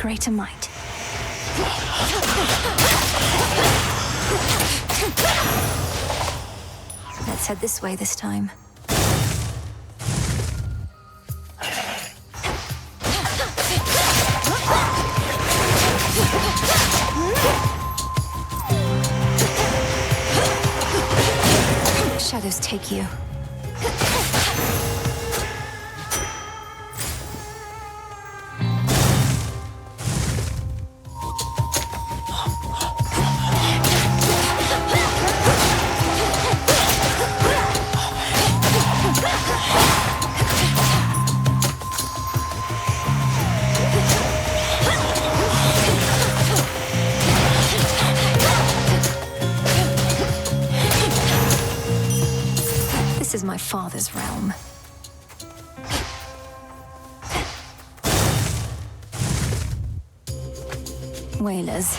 greater might. Let's head this way this time. Shadows take you. This is my father's realm. Whalers.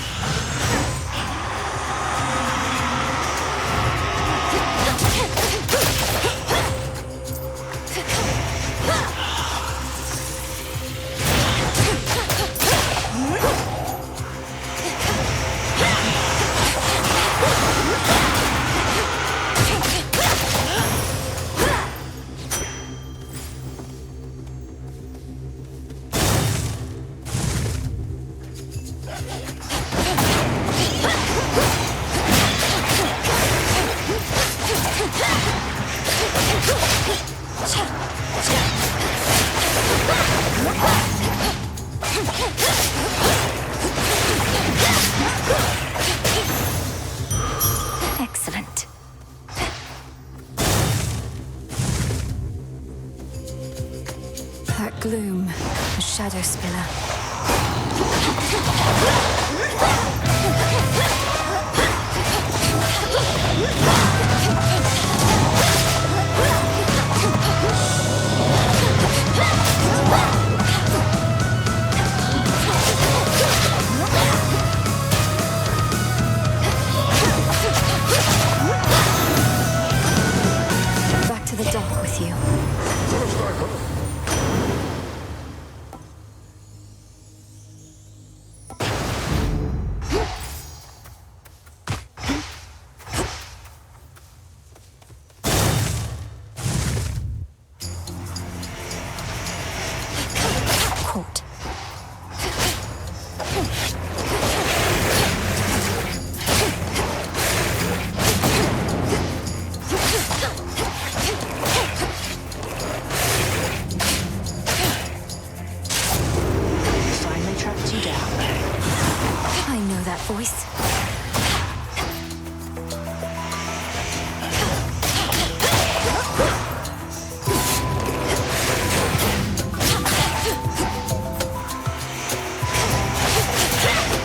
Excellent. That gloom, a shadow spiller. Back to the dock with you. Caught. Finally tracked you down. I know that voice.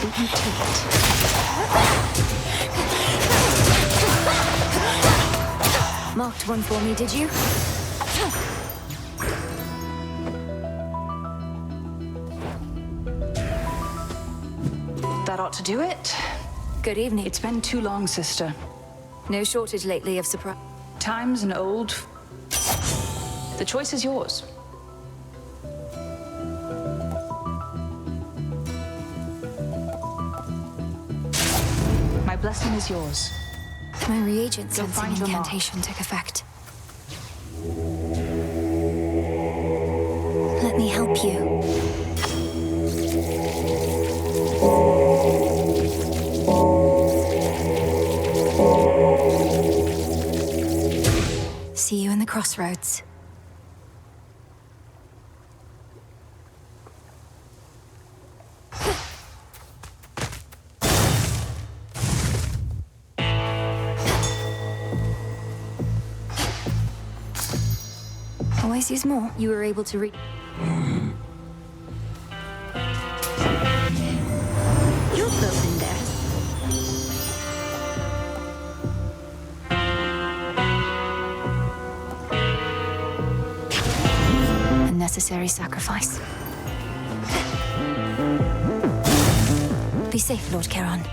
Beat you to it. Marked one for me, did you? That ought to do it. Good evening. It's been too long, sister. No shortage lately of surprise. Time's an old... The choice is yours. My blessing is yours. My reagent Go sensing find your mark. incantation took effect. Let me help you. See you in the crossroads. Always use more. You were able to read. You're both in there. A necessary sacrifice. Be safe, Lord Charon.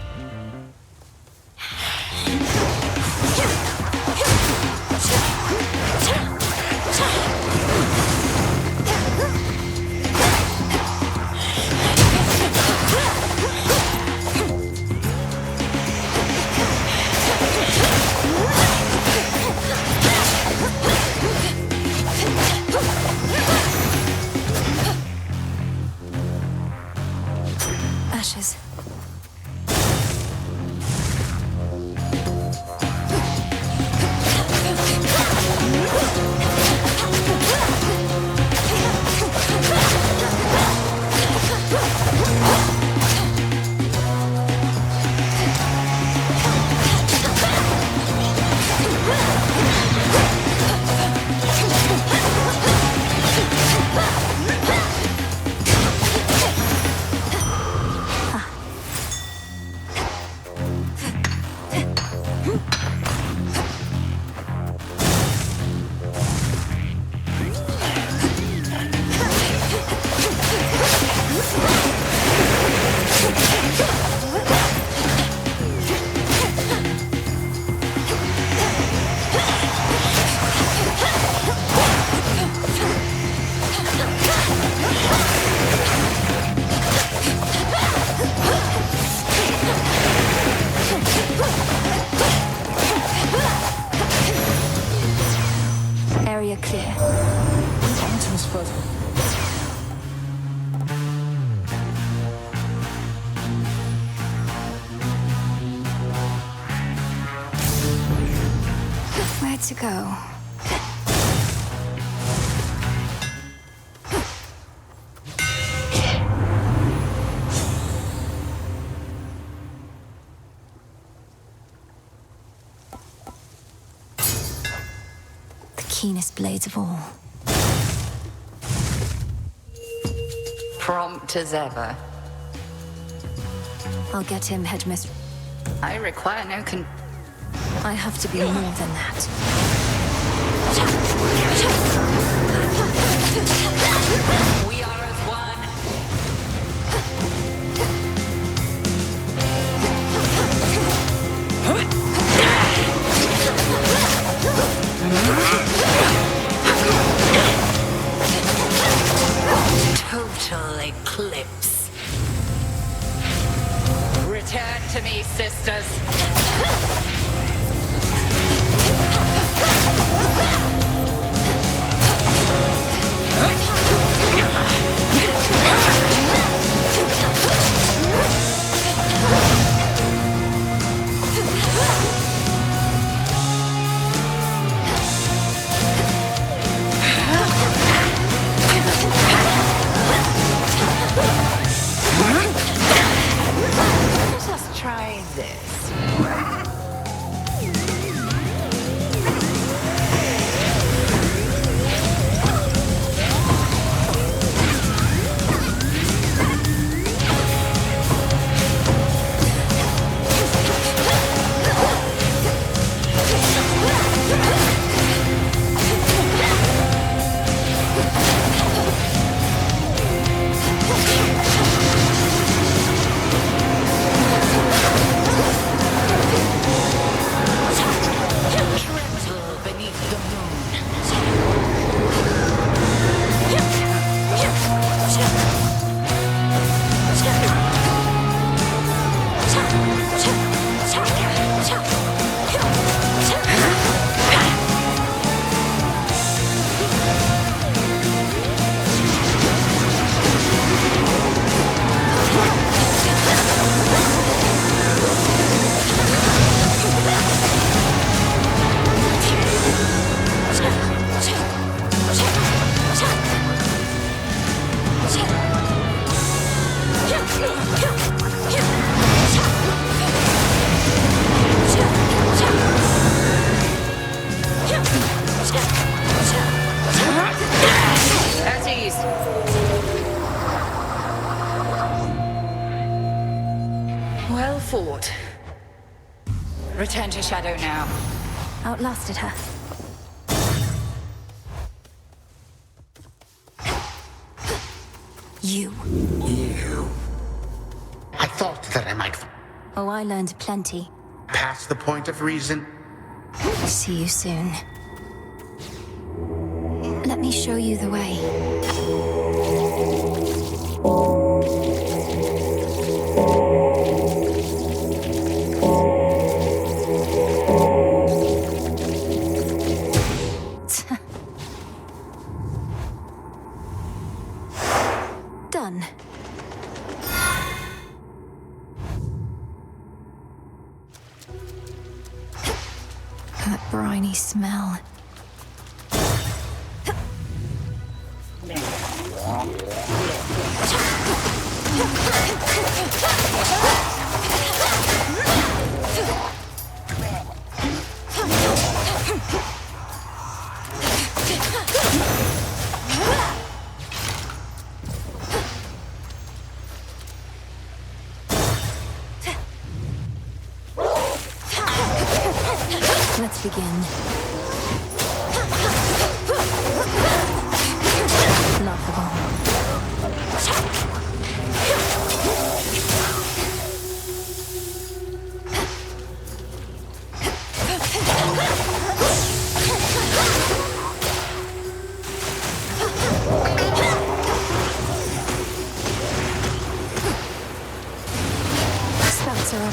to go. The keenest blades of all. Prompt as ever. I'll get him, Headmistress. I require no I have to be more than that. We are as one. Total eclipse. Return to me, sisters. Let us try this. Tremble beneath the moon. At ease. Well fought. Return to Shadow now. Outlasted her. You. You. I thought that I might Oh, I learned plenty. pass the point of reason. See you soon. Let me show you the way. Done. That briny smell. Let's begin. Laughable. Spouts are up.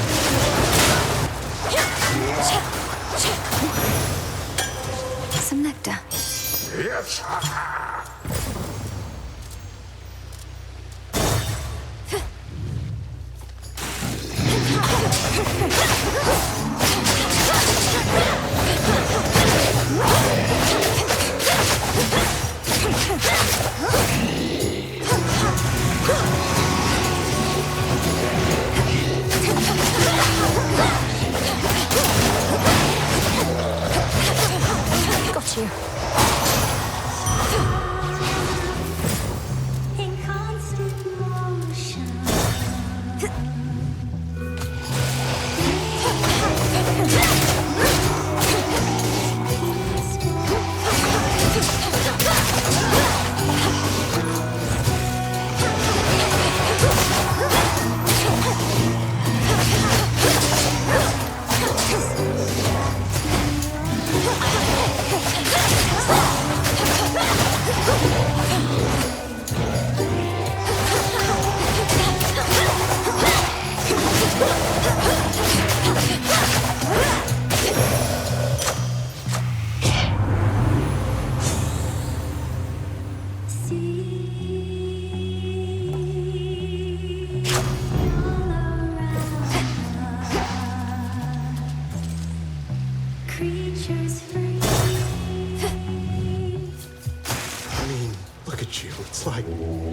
like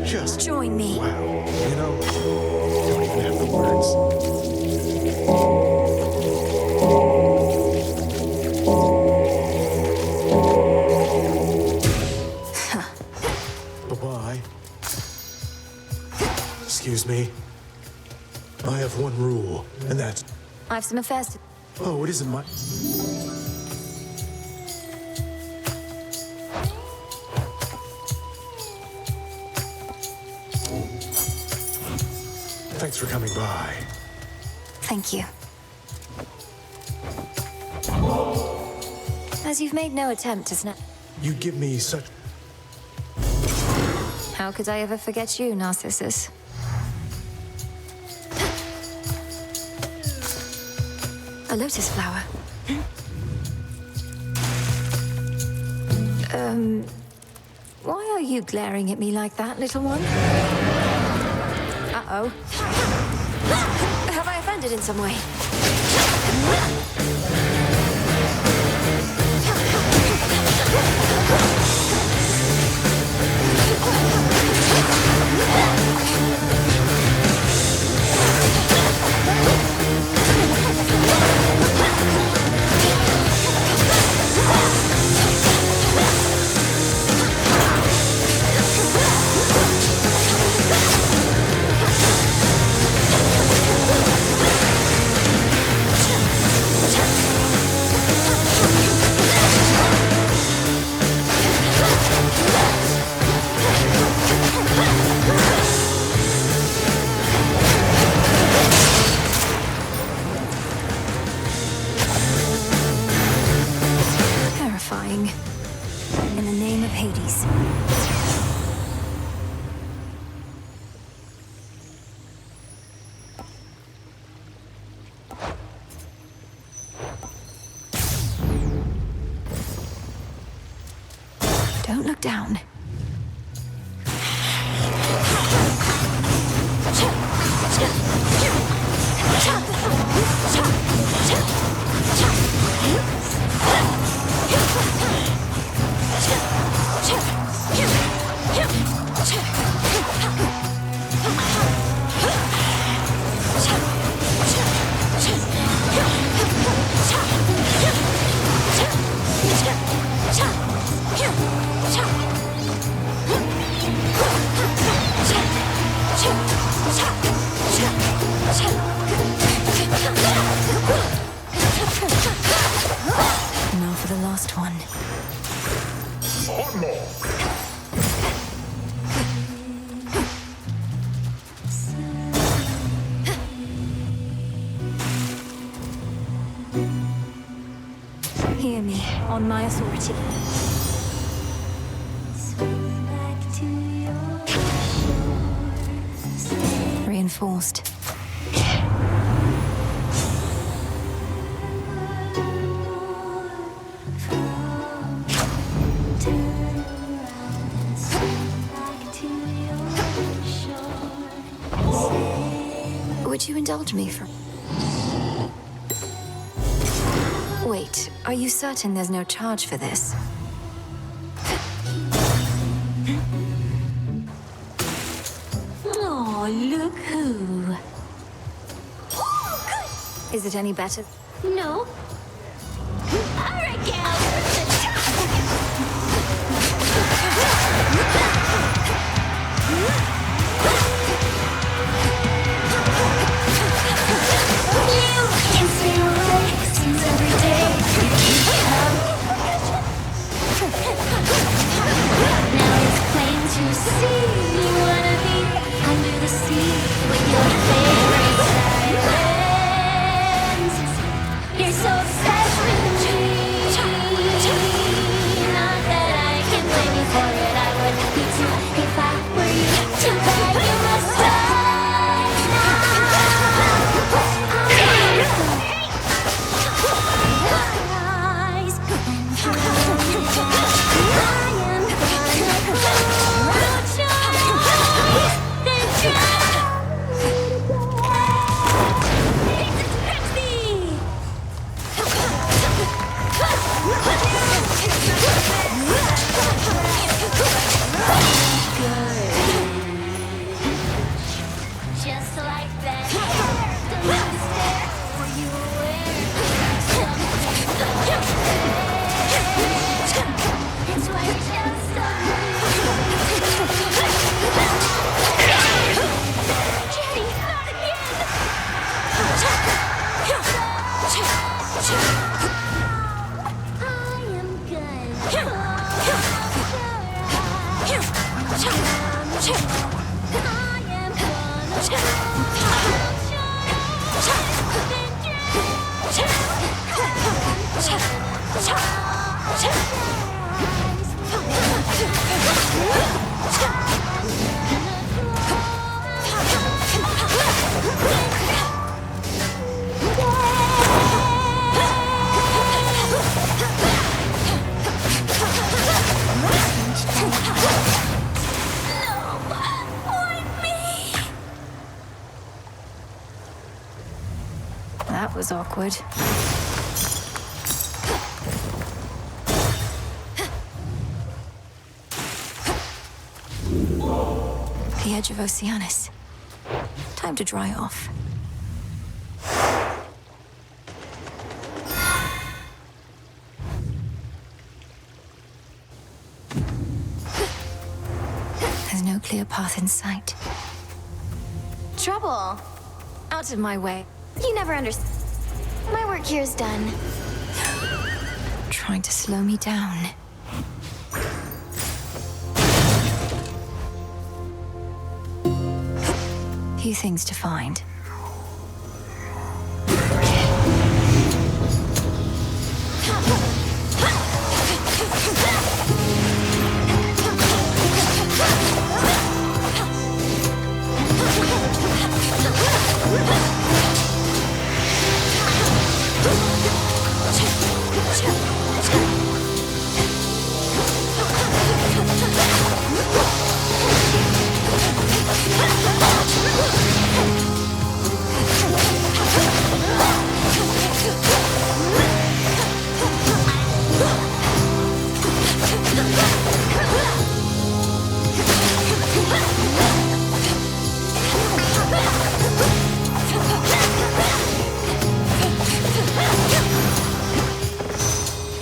just... Join me. Wow. You know, don't even have the words. Bye-bye. Excuse me. I have one rule, and that's... I've some affairs to... Oh, it isn't my... Thanks for coming by. Thank you. As you've made no attempt to snap... You give me such... How could I ever forget you, Narcissus? A lotus flower. Why are you glaring at me like that, little one? Uh-oh. Have I offended in some way? Terrifying. In the name of Hades. Don't look down. Now for the last one. Hear me, on my authority. Reinforced. Would you indulge me for... Wait, are you certain there's no charge for this? Oh, look who. Is it any better? No. All right, gals. You can stay away, seems every day. Now it's plain to see you wanna be under the sea with your favorite silence. You're so That was awkward. The edge of Oceanus. Time to dry off. There's no clear path in sight. Trouble. Out of my way. You never understand. My work here's done. Trying to slow me down. Few things to find.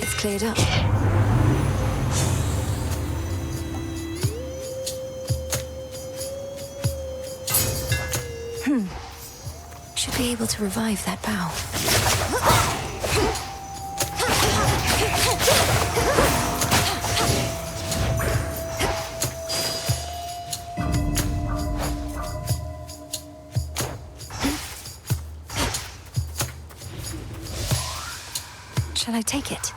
It's cleared up. Should be able to revive that bow. Shall I take it?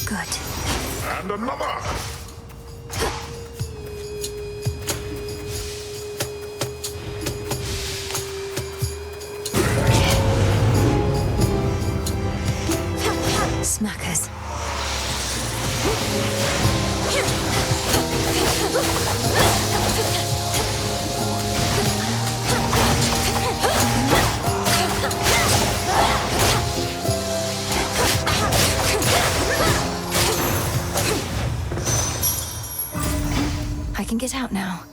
Good. And another! Smackers. I can get out now.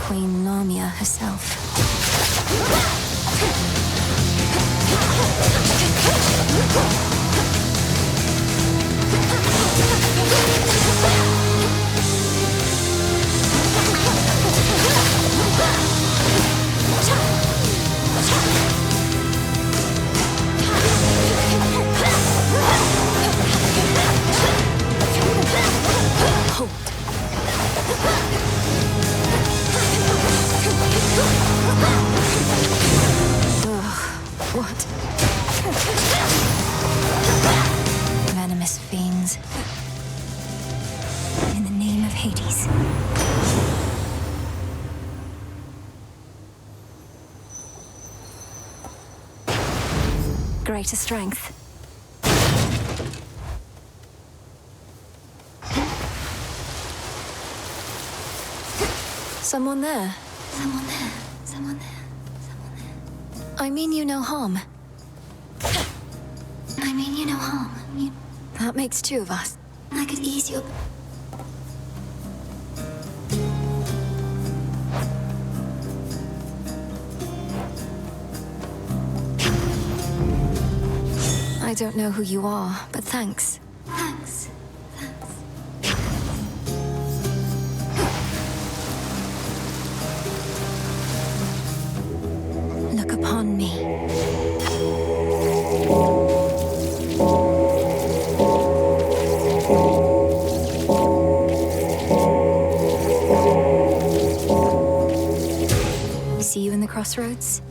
Queen Lamia herself. What? Venomous fiends. In the name of Hades. Greater strength. Someone there. Someone there. Someone there. Someone there. I mean you no harm. I mean you no harm. That makes two of us. I could ease your... I don't know who you are, but thanks. Thanks. Look upon me. See you in the crossroads?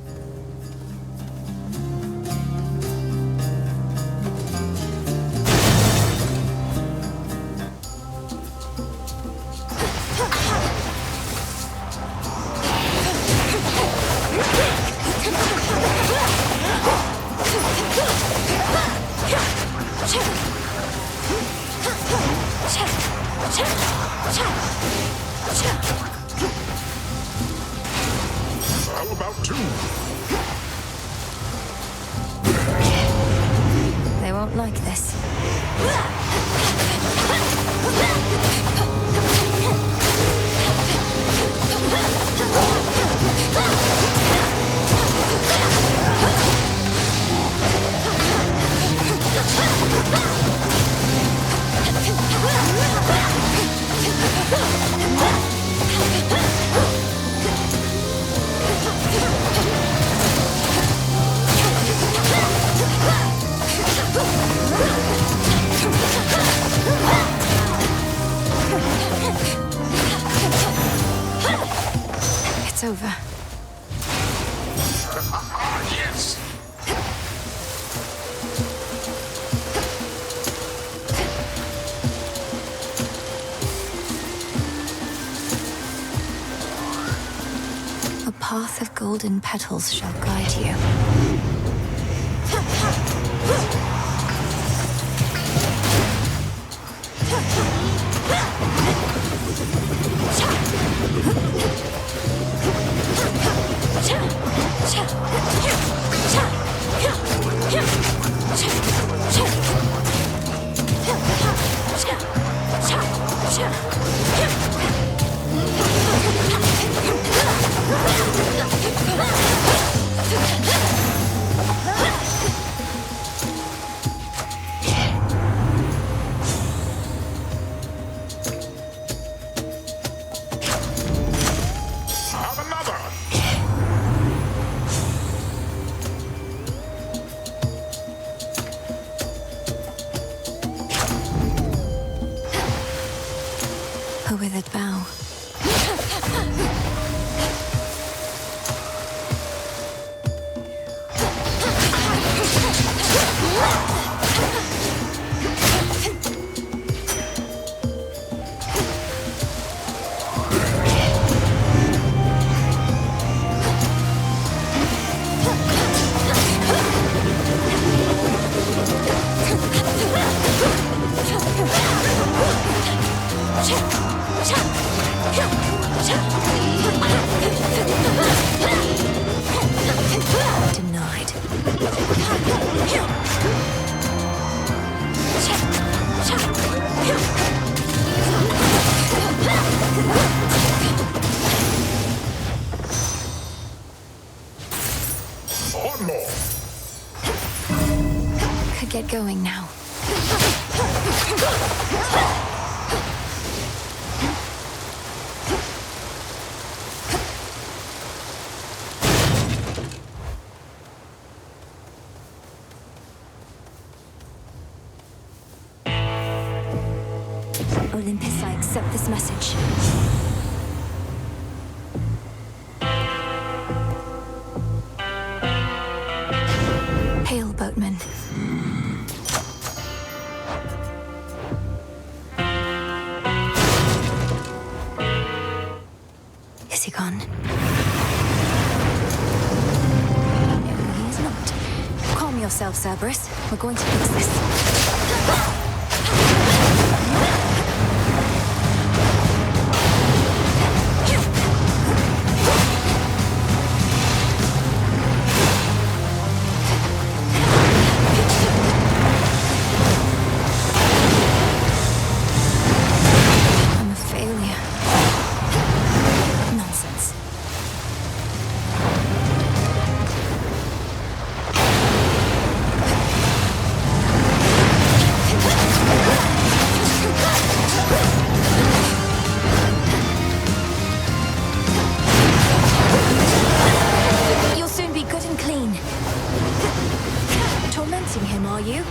like this. It's over. Yes. A path of golden petals shall guide you. Have another. A withered bough. Denied. One more. Could get going now. Olympus, I accept this message. Hail, boatman. Is he gone? No, he is not. Calm yourself, Cerberus. We're going to fix this. I'm a failure. Nonsense. You'll soon be good and clean. Tormenting him, are you?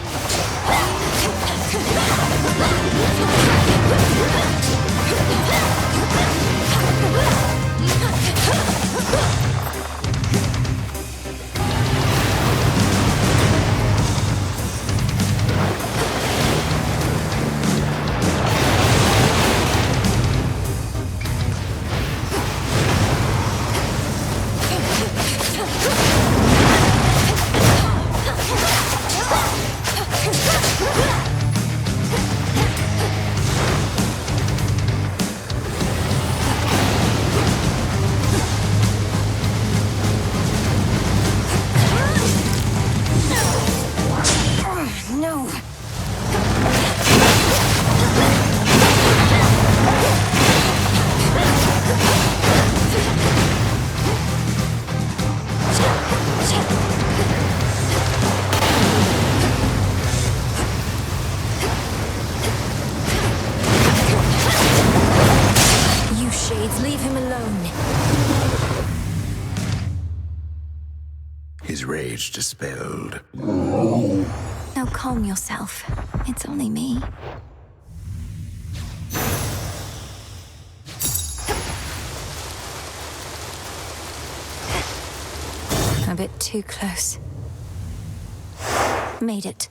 his rage dispelled. Now calm yourself. It's only me. A bit too close. Made it.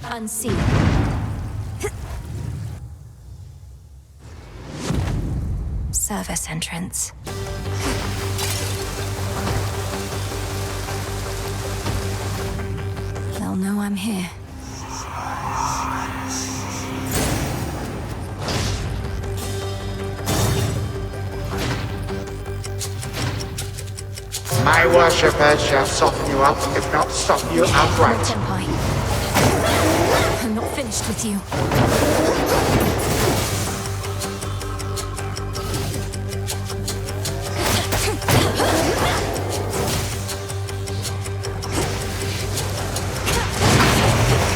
Unseen. Service entrance. They'll know I'm here. My worshippers shall soften you up, if not stop you outright. Senpai. I'm not finished with you.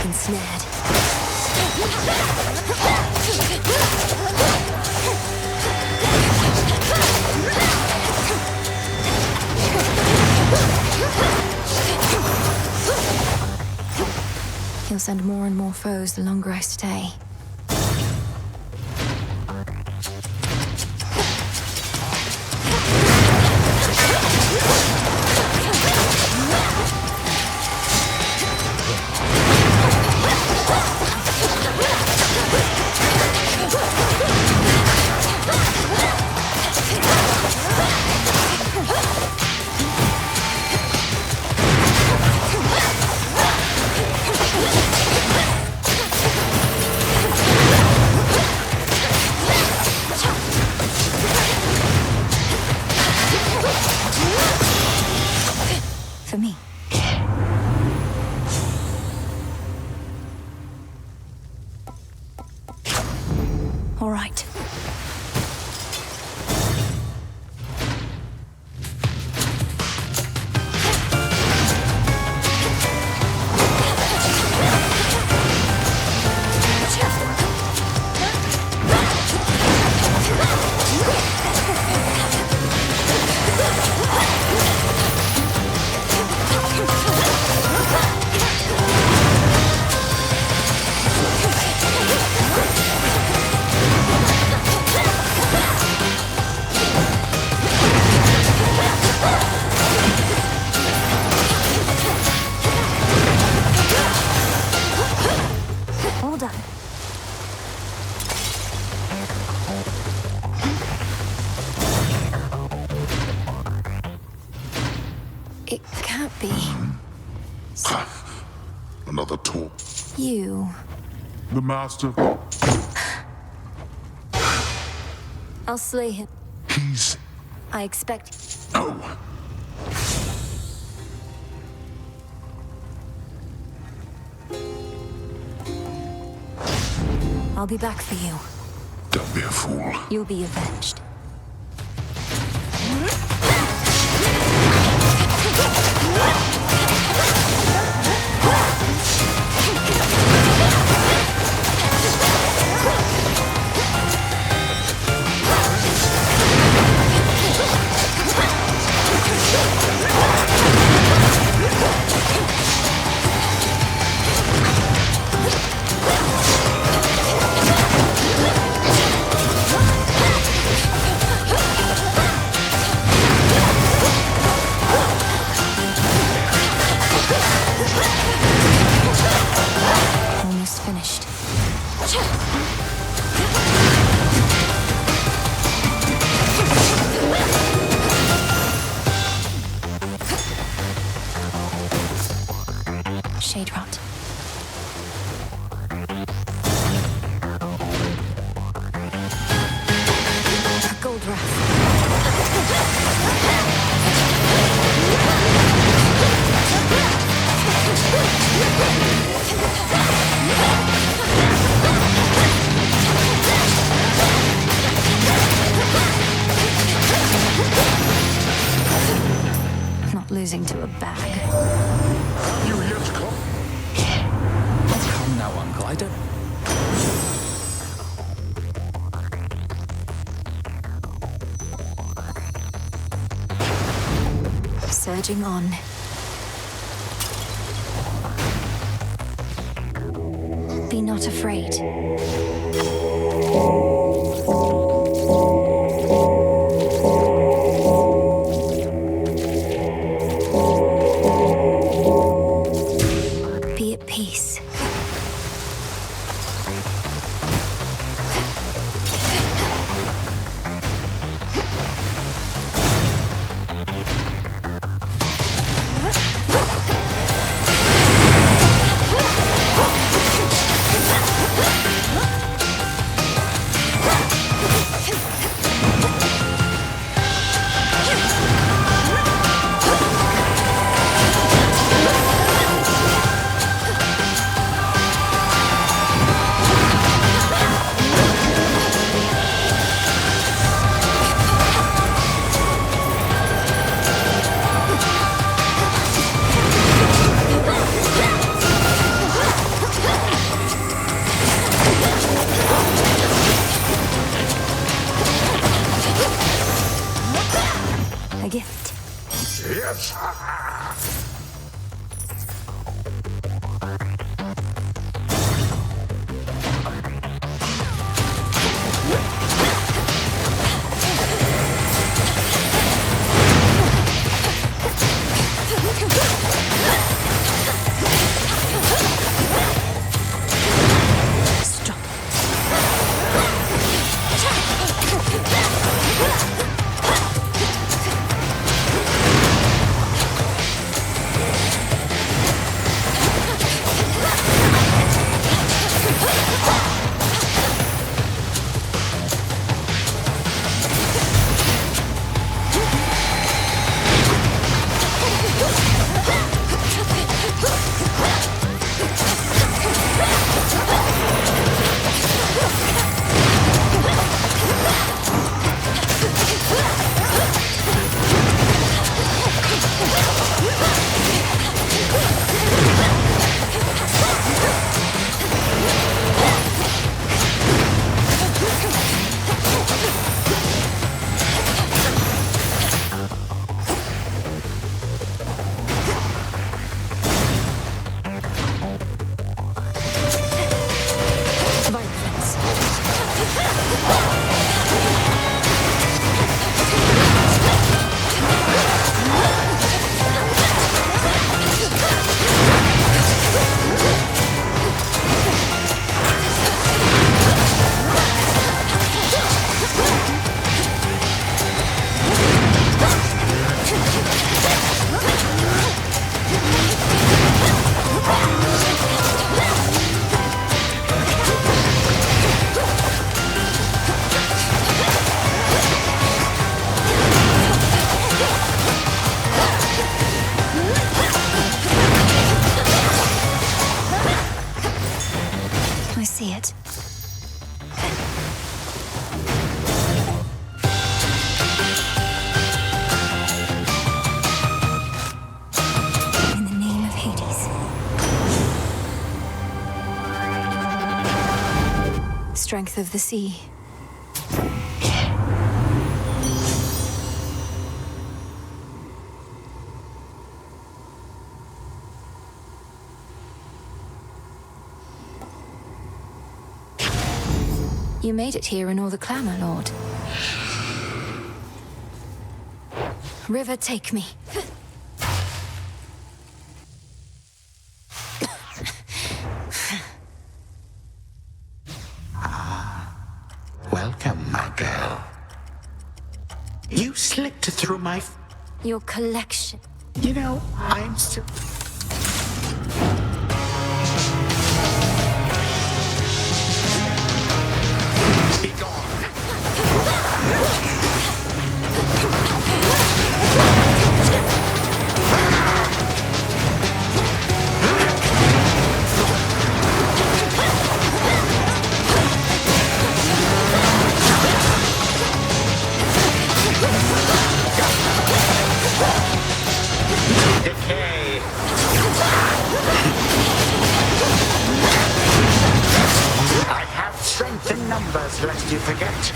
Ensnared. He'll send more and more foes the longer I stay. For me. All right. All done. It can't be. Another tool. You. The master. I'll slay him. He's. I expect. No. I'll be back for you. Don't be a fool. You'll be avenged. Almost finished. Shade rot. A gold wrath. Surging on. Be not afraid. Be at peace. A gift. Yes! Stop. I see it. In the name of Hades. Strength of the sea. You made it here in all the clamor, Lord. River, take me. Welcome, my girl. You slipped through my... Your collection. You know, I'm still... Be gone. Decay. I have strength in numbers, lest you forget.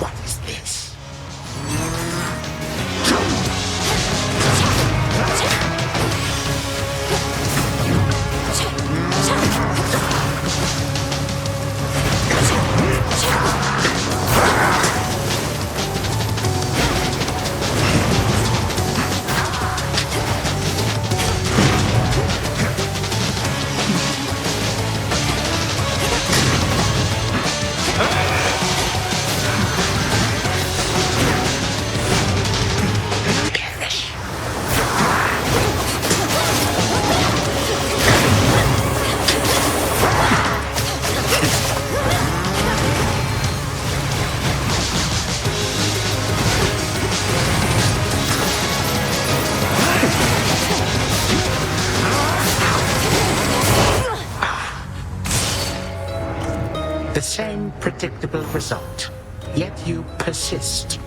What is this? The same predictable result, yet you persist.